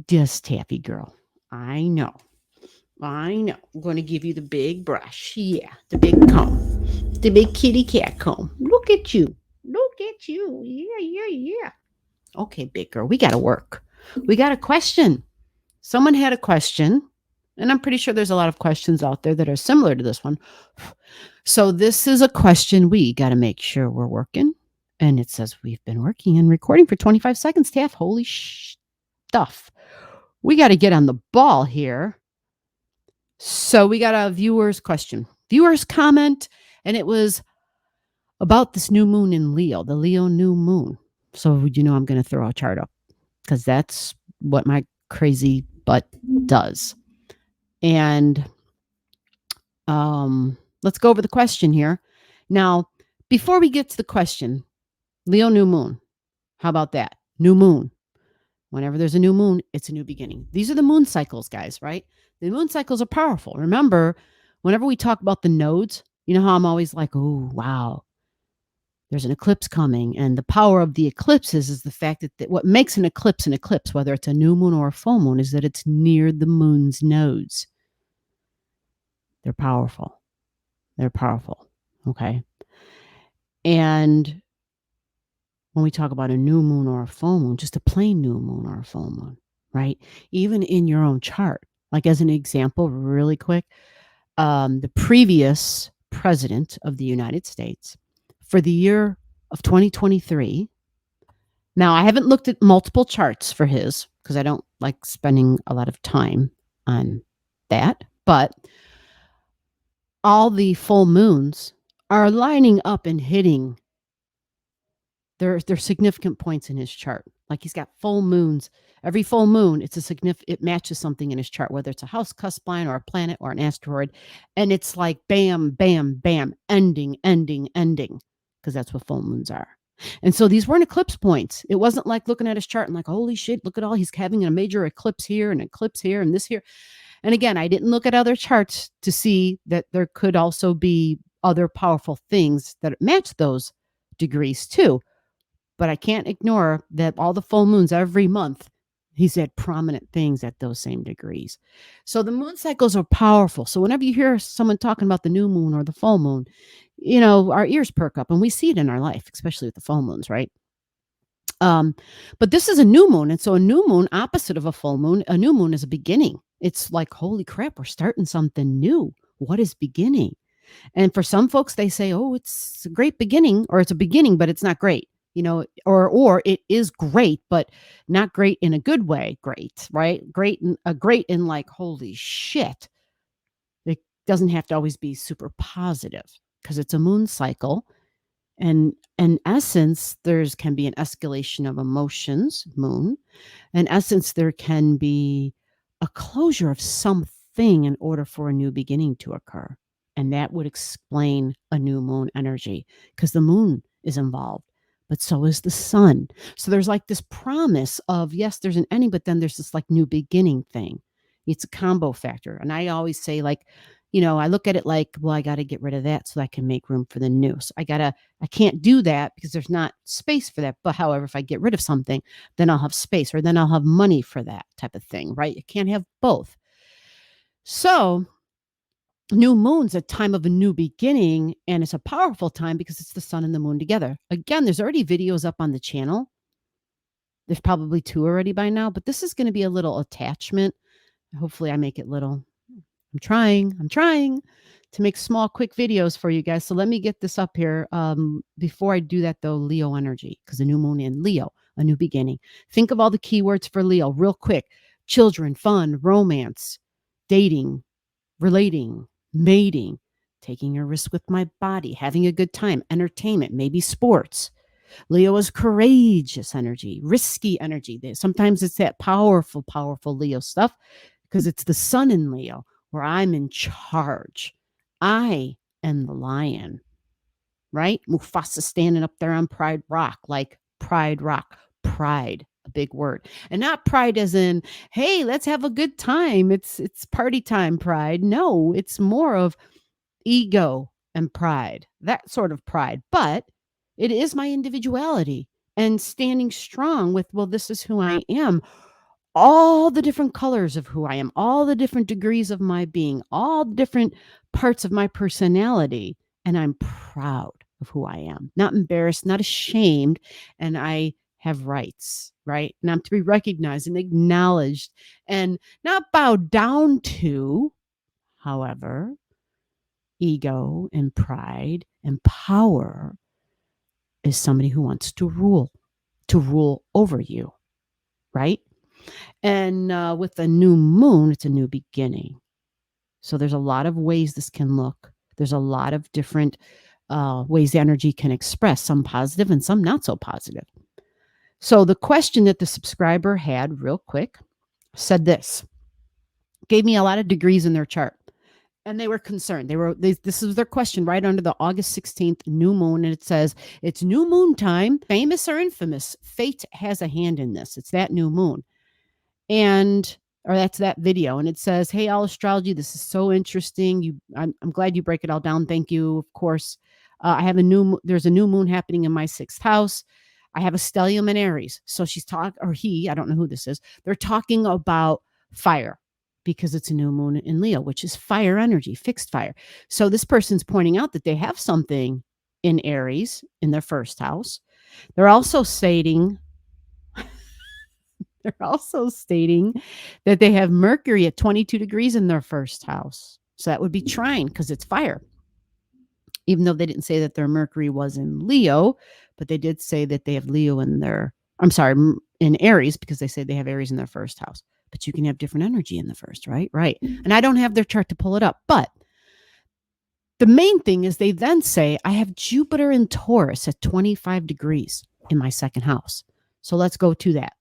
Yes, Taffy girl. I know. I know. I'm going to give you the big brush. Yeah, the big comb. The big kitty cat comb. Look at you. Look at you. Yeah, yeah, yeah. Okay, big girl. We got to work. We got a question. Someone had a question, and I'm pretty sure there's a lot of questions out there that are similar to this one. So, this is a question we got to make sure we're working. And it says we've been working and recording for 25 seconds, Taff. Holy stuff. We got to get on the ball here. So we got a viewer's question, viewer's comment, and it was about this new moon in Leo, the Leo new moon. So I'm going to throw a chart up because that's what my crazy butt does. And let's go over the question here. Now, before we get to the question, Leo new moon. How about that? New moon. Whenever there's a new moon, it's a new beginning. These are the moon cycles, guys, right? The moon cycles are powerful. Remember, whenever we talk about the nodes, you know how I'm always like, oh, wow, there's an eclipse coming. And the power of the eclipses is the fact that what makes an eclipse, whether it's a new moon or a full moon, is that it's near the moon's nodes. They're powerful. They're powerful. Okay. And when we talk about a new moon or a full moon, just a plain new moon or a full moon, right? Even in your own chart, like as an example, really quick, the previous president of the United States for the year of 2023. Now, I haven't looked at multiple charts for his because I don't like spending a lot of time on that, but all the full moons are lining up and hitting their significant points in his chart. Like he's got full moons. Every full moon, it matches something in his chart, whether it's a house cusp line or a planet or an asteroid. And it's like bam, bam, bam, ending, because that's what full moons are. And so these weren't eclipse points. It wasn't like looking at his chart and like, holy shit, look at all, he's having a major eclipse here and eclipse here and this here. And again, I didn't look at other charts to see that there could also be other powerful things that match those degrees too. But I can't ignore that all the full moons every month, he's had prominent things at those same degrees. So the moon cycles are powerful. So whenever you hear someone talking about the new moon or the full moon, our ears perk up and we see it in our life, especially with the full moons, right? But this is a new moon. And so a new moon, opposite of a full moon, a new moon is a beginning. It's like, holy crap, we're starting something new. What is beginning? And for some folks, they say, oh, it's a great beginning, or it's a beginning, but it's not great. Or it is great, but not great in a good way. Great, right? Great in like, holy shit. It doesn't have to always be super positive because it's a moon cycle. And in essence, can be an escalation of emotions, moon. In essence, there can be a closure of something in order for a new beginning to occur. And that would explain a new moon energy because the moon is involved. But so is the sun. So there's like this promise of, yes, there's an ending, but then there's this like new beginning thing. It's a combo factor. And I always say like, I look at it like, well, I got to get rid of that so I can make room for the new. So I can't do that because there's not space for that. But however, if I get rid of something, then I'll have space or then I'll have money for that type of thing, right? You can't have both. So new moon's a time of a new beginning, and it's a powerful time because it's the sun and the moon together. Again, there's already videos up on the channel. There's probably 2 already by now, but this is going to be a little attachment. Hopefully I make it little. I'm trying to make small, quick videos for you guys. So let me get this up here. Before I do that though, Leo energy, because the new moon in Leo, a new beginning. Think of all the keywords for Leo real quick. Children, fun, romance, dating, relating, mating, taking a risk with my body, having a good time, entertainment, maybe sports. Leo is courageous energy, risky energy. Sometimes it's that powerful, powerful Leo stuff because it's the sun in Leo where I'm in charge. I am the lion, right? Mufasa standing up there on Pride Rock, like Pride Rock, pride. A big word, and not pride as in, hey, let's have a good time. It's party time pride. No, it's more of ego and pride, that sort of pride. But it is my individuality and standing strong with, well, this is who I am. all the different colors of who I am, all the different degrees of my being, all the different parts of my personality. And I'm proud of who I am, not embarrassed, not ashamed. And I have rights, right? And I'm to be recognized and acknowledged and not bowed down to. However, ego and pride and power is somebody who wants to rule over you, right? And with the new moon, it's a new beginning. So there's a lot of ways this can look. There's a lot of different ways the energy can express, some positive and some not so positive. So the question that the subscriber had, real quick, said this, gave me a lot of degrees in their chart. And they were concerned. This is their question right under the August 16th new moon. And it says, it's new moon time, famous or infamous. Fate has a hand in this. It's that new moon. Or that's that video. And it says, hey, Allastrology, this is so interesting. I'm glad you break it all down. Thank you. Of course, there's a new moon happening in my 6th house. I have a stellium in Aries. So I don't know who this is. They're talking about fire because it's a new moon in Leo, which is fire energy, fixed fire. So this person's pointing out that they have something in Aries in their 1st house. They're also stating that they have Mercury at 22 degrees in their 1st house. So that would be trine because it's fire. Even though they didn't say that their Mercury was in Leo, but they did say that they have Leo in Aries, because they say they have Aries in their 1st house. But you can have different energy in the 1st, right? Right. And I don't have their chart to pull it up. But the main thing is they then say, I have Jupiter in Taurus at 25 degrees in my 2nd house. So let's go to that.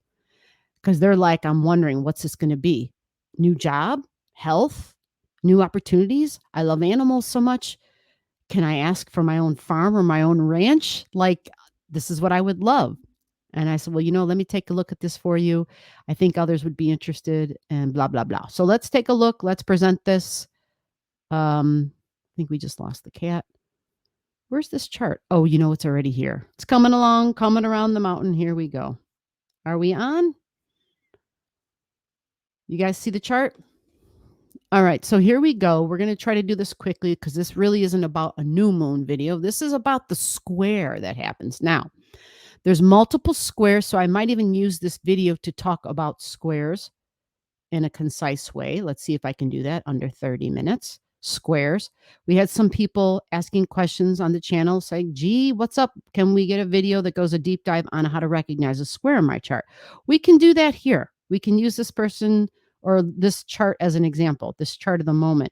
Because they're like, I'm wondering, what's this going to be? New job, health, new opportunities. I love animals so much. Can I ask for my own farm or my own ranch? Like, this is what I would love. And I said, well, let me take a look at this for you. I think others would be interested and blah, blah, blah. So let's take a look. Let's present this. I think we just lost the cat. Where's this chart? Oh, it's already here. It's coming around the mountain. Here we go. Are we on? You guys see the chart? All right, so here we go. We're going to try to do this quickly because this really isn't about a new moon video. This is about the square that happens. Now, there's multiple squares, so I might even use this video to talk about squares in a concise way. Let's see if I can do that under 30 minutes. Squares. We had some people asking questions on the channel saying, gee, what's up? Can we get a video that goes a deep dive on how to recognize a square in my chart? We can do that here. We can use this person or this chart as an example, this chart of the moment.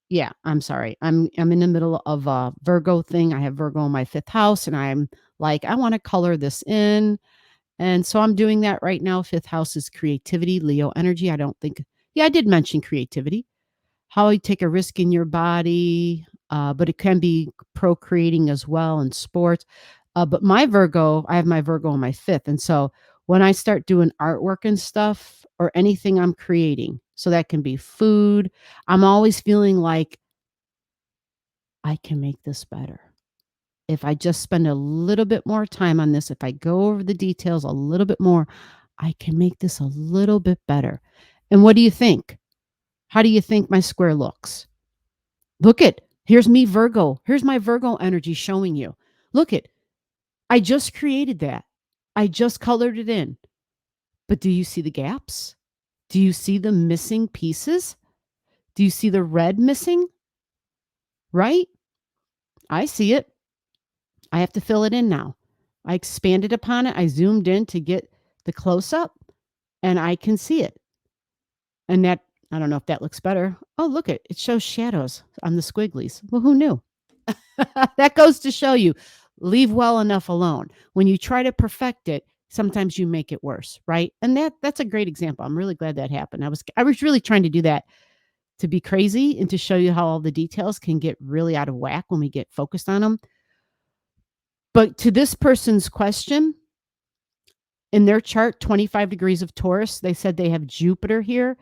Yeah, I'm sorry. I'm in the middle of a Virgo thing. I have Virgo in my 5th house, and I'm like, I want to color this in. And so I'm doing that right now. 5th house is creativity, Leo energy. I did mention creativity. How you take a risk in your body, but it can be procreating as well in sports. But I have my Virgo in my 5th. And so when I start doing artwork and stuff or anything I'm creating, so that can be food, I'm always feeling like I can make this better. If I just spend a little bit more time on this, if I go over the details a little bit more, I can make this a little bit better. And what do you think? How do you think my square looks? Here's me, Virgo. Here's my Virgo energy showing you. I just created that. I just colored it in. But do you see the gaps? Do you see the missing pieces? Do you see the red missing? Right? I see it. I have to fill it in now. I expanded upon it. I zoomed in to get the close-up, and I can see it. And that, I don't know if that looks better. Oh, look, it shows shadows on the squigglies. Well, who knew? That goes to show you, leave well enough alone. When you try to perfect it, sometimes you make it worse, right? And that's a great example. I'm really glad that happened. I was really trying to do that to be crazy and to show you how all the details can get really out of whack when we get focused on them. But to this person's question, in their chart, 25 degrees of Taurus, they said they have Jupiter here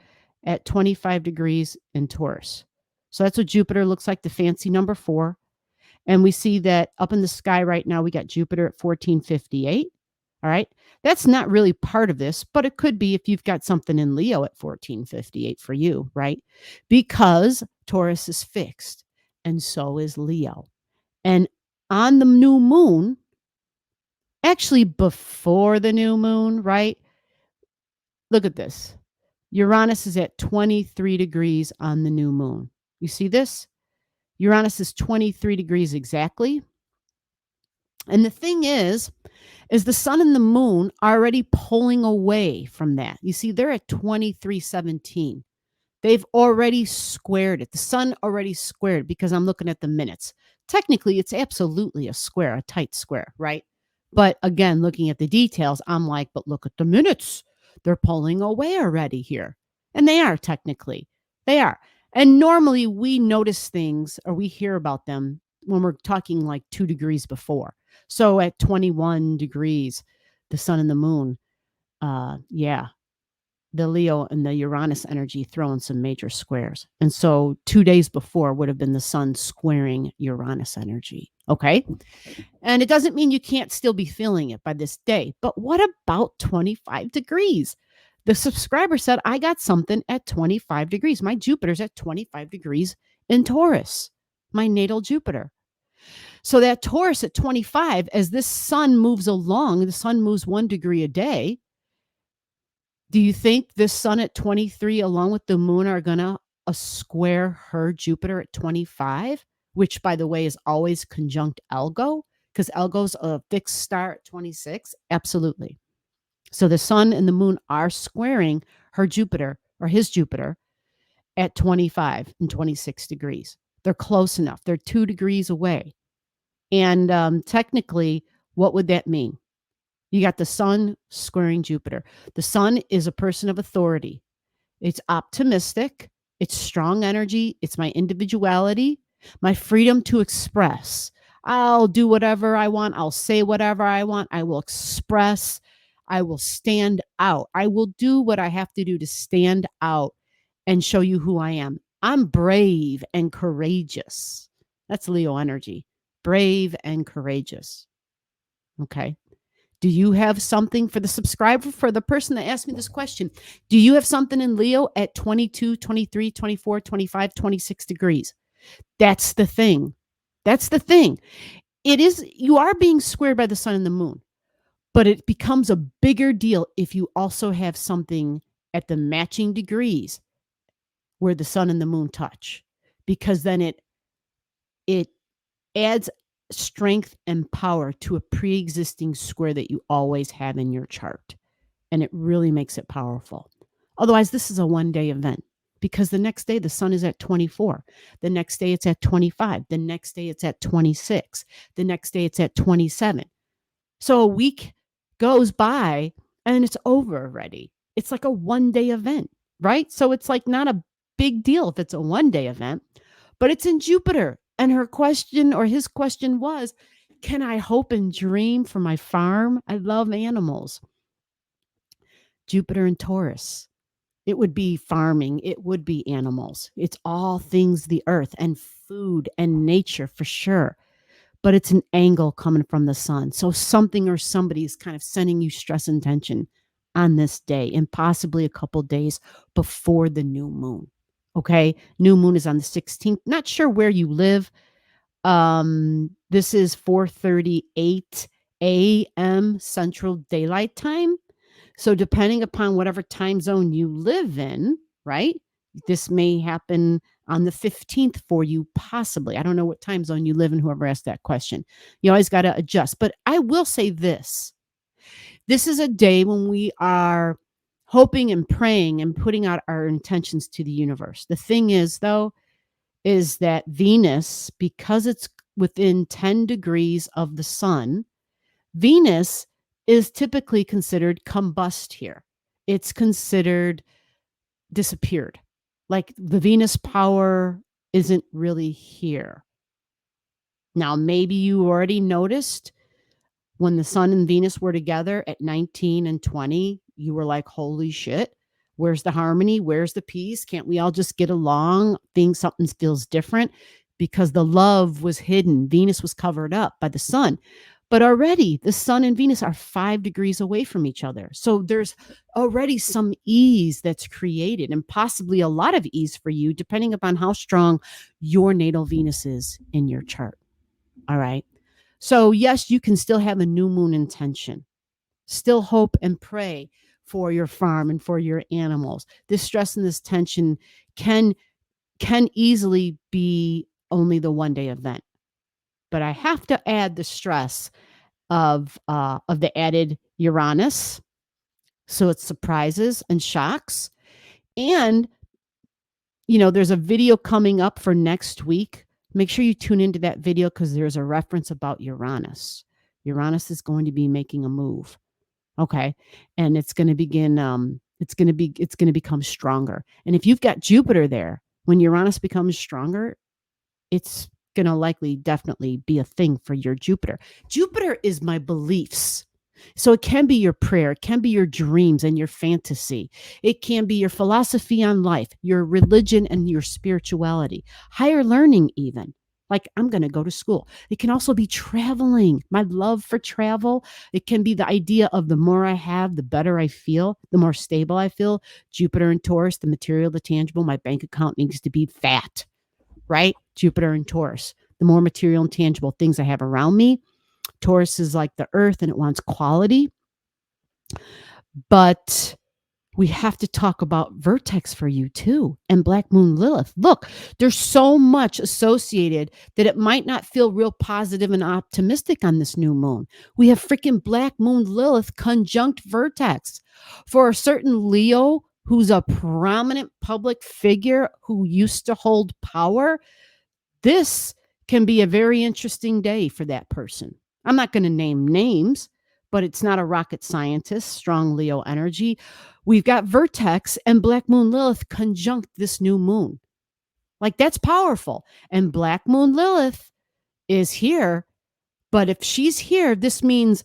at 25 degrees in Taurus. So that's what Jupiter looks like, the fancy number 4. And we see that up in the sky right now, we got Jupiter at 1458. All right. That's not really part of this, but it could be if you've got something in Leo at 1458 for you, right? Because Taurus is fixed and so is Leo. And on the new moon, actually before the new moon, right? Look at this. Uranus is at 23 degrees on the new moon. You see this? Uranus is 23 degrees exactly. And the thing is the sun and the moon are already pulling away from that. You see, they're at 2317. They've already squared it. The sun already squared because I'm looking at the minutes. Technically, it's absolutely a square, a tight square, right? But again, looking at the details, I'm like, but look at the minutes. They're pulling away already here. And they are technically. They are. And normally we notice things or we hear about them when we're talking like 2 degrees before. So at 21 degrees, the sun and the moon, yeah, the Leo and the Uranus energy throwing some major squares. And so 2 days before would have been the sun squaring Uranus energy. Okay. And it doesn't mean you can't still be feeling it by this day. But what about 25 degrees? The subscriber said, I got something at 25 degrees. My Jupiter's at 25 degrees in Taurus, my natal Jupiter. So that Taurus at 25, as this sun moves along, the sun moves 1 degree a day. Do you think this sun at 23 along with the moon are going to square her Jupiter at 25, which by the way is always conjunct Algo because Algo's a fixed star at 26? Absolutely. So the sun and the moon are squaring her Jupiter or his Jupiter at 25 and 26 degrees. They're close enough. They're 2 degrees away. And technically, what would that mean? You got the sun squaring Jupiter. The sun is a person of authority. It's optimistic. It's strong energy. It's my individuality, my freedom to express. I'll do whatever I want. I'll say whatever I want. I will express. I will stand out. I will do what I have to do to stand out and show you who I am. I'm brave and courageous. That's Leo energy. Brave and courageous. Okay. Do you have something for the subscriber, for the person that asked me this question? Do you have something in Leo at 22, 23, 24, 25, 26 degrees? That's the thing. That's the thing. It is, you are being squared by the sun and the moon, but it becomes a bigger deal if you also have something at the matching degrees where the sun and the moon touch, because then it adds strength and power to a pre-existing square that you always have in your chart. And it really makes it powerful. Otherwise, this is a one-day event because the next day the sun is at 24. The next day it's at 25. The next day it's at 26. The next day it's at 27. So a week goes by and it's over already. It's like a one-day event, right? So it's like not a big deal if it's a one-day event, but it's in Jupiter. And her question or his question was, can I hope and dream for my farm? I love animals. Jupiter and Taurus. It would be farming. It would be animals. It's all things the earth and food and nature for sure. But it's an angle coming from the sun. So something or somebody is kind of sending you stress and tension on this day and possibly a couple days before the new moon. Okay. New moon is on the 16th. Not sure where you live. This is 4:38 a.m. Central Daylight Time. So depending upon whatever time zone you live in, right? This may happen on the 15th for you, possibly. I don't know what time zone you live in, whoever asked that question. You always got to adjust. But I will say this. This is a day when we are hoping and praying and putting out our intentions to the universe. The thing is, though, is that Venus, because it's within 10 degrees of the sun, Venus is typically considered combust here. It's considered disappeared. Like the Venus power isn't really here. Now, maybe you already noticed when the sun and Venus were together at 19 and 20, you were like, holy shit, where's the harmony? Where's the peace? Can't we all just get along? Something feels different because the love was hidden. Venus was covered up by the sun. But already the sun and Venus are 5 degrees away from each other. So there's already some ease that's created, and possibly a lot of ease for you, depending upon how strong your natal Venus is in your chart. All right. So, yes, you can still have a new moon intention, still hope and pray for your farm and for your animals. This stress and this tension can easily be only the one day event. But I have to add the stress of the added Uranus, so it's surprises and shocks. And there's a video coming up for next week. Make sure you tune into that video because there's a reference about Uranus. Uranus is going to be making a move. Okay. And it's going to begin, it's going to become stronger. And if you've got Jupiter there, when Uranus becomes stronger, it's going to likely definitely be a thing for your Jupiter. Jupiter is my beliefs. So it can be your prayer, it can be your dreams and your fantasy. It can be your philosophy on life, your religion and your spirituality, higher learning even. Like, I'm going to go to school. It can also be traveling, my love for travel. It can be the idea of the more I have, the better I feel, the more stable I feel. Jupiter and Taurus, the material, the tangible, my bank account needs to be fat, right? Jupiter and Taurus, the more material and tangible things I have around me. Taurus is like the earth and it wants quality. But we have to talk about vertex for you too, and Black Moon Lilith. Look, there's so much associated that it might not feel real positive and optimistic on this new moon. We have freaking Black Moon Lilith conjunct vertex. For a certain Leo who's a prominent public figure who used to hold power, this can be a very interesting day for that person. I'm not going to name names, but it's not a rocket scientist, strong Leo energy. We've got vertex and Black Moon Lilith conjunct this new moon. Like, that's powerful. And Black Moon Lilith is here. But if she's here, this means,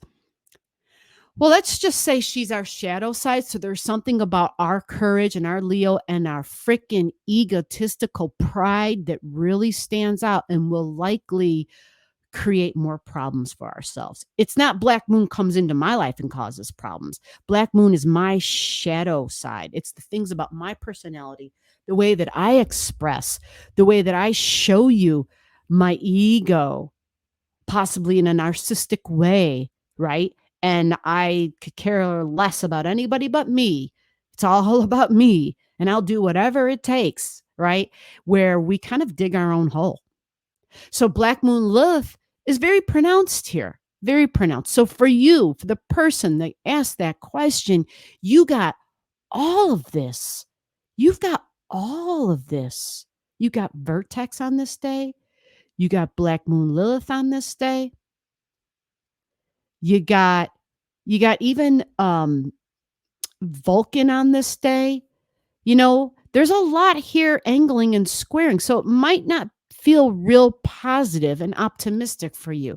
well, let's just say she's our shadow side. So there's something about our courage and our Leo and our freaking egotistical pride that really stands out and will likely create more problems for ourselves. It's not Black Moon comes into my life and causes problems. Black Moon is my shadow side. It's the things about my personality, the way that I express, the way that I show you my ego, possibly in a narcissistic way, right? And I could care less about anybody but me. It's all about me, and I'll do whatever it takes, right? Where we kind of dig our own hole. So Black Moon Lilith is very pronounced here, very pronounced. So for you, for the person that asked that question, you got all of this. You've got all of this. You got vertex on this day. You got Black Moon Lilith on this day. You got even Vulcan on this day. There's a lot here angling and squaring. So it might not feel real positive and optimistic for you.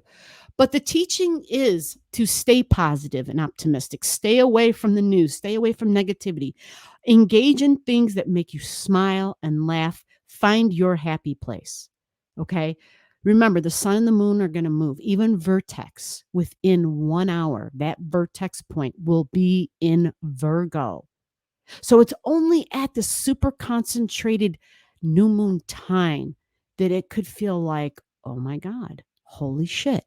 But the teaching is to stay positive and optimistic. Stay away from the news. Stay away from negativity. Engage in things that make you smile and laugh. Find your happy place. Okay? Remember, the sun and the moon are going to move. Even vertex, within 1 hour, that vertex point will be in Virgo. So it's only at the super concentrated new moon time that it could feel like, oh my God, holy shit.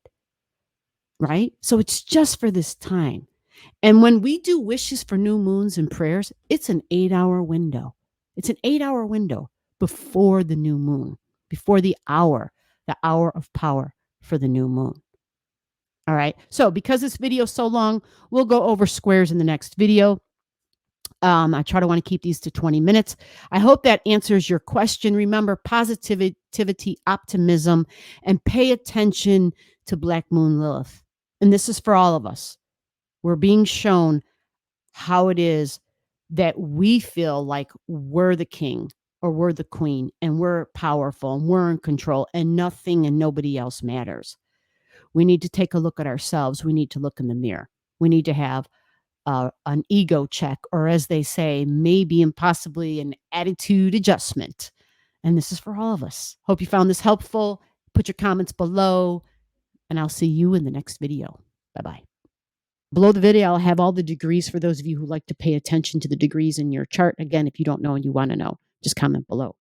Right? So it's just for this time. And when we do wishes for new moons and prayers, it's an 8-hour window. It's an 8-hour window before the new moon, before the hour of power for the new moon. All right. So because this video is so long, we'll go over squares in the next video. I try to want to keep these to 20 minutes. I hope that answers your question. Remember, positivity, optimism, and pay attention to Black Moon Lilith. And this is for all of us. We're being shown how it is that we feel like we're the king or we're the queen and we're powerful and we're in control and nothing and nobody else matters. We need to take a look at ourselves. We need to look in the mirror. We need to have an ego check, or as they say, maybe and possibly an attitude adjustment. And this is for all of us. Hope you found this helpful. Put your comments below. and I'll see you in the next video. Bye-bye. Below the video, I'll have all the degrees for those of you who like to pay attention to the degrees in your chart. Again, if you don't know and you want to know, just comment below.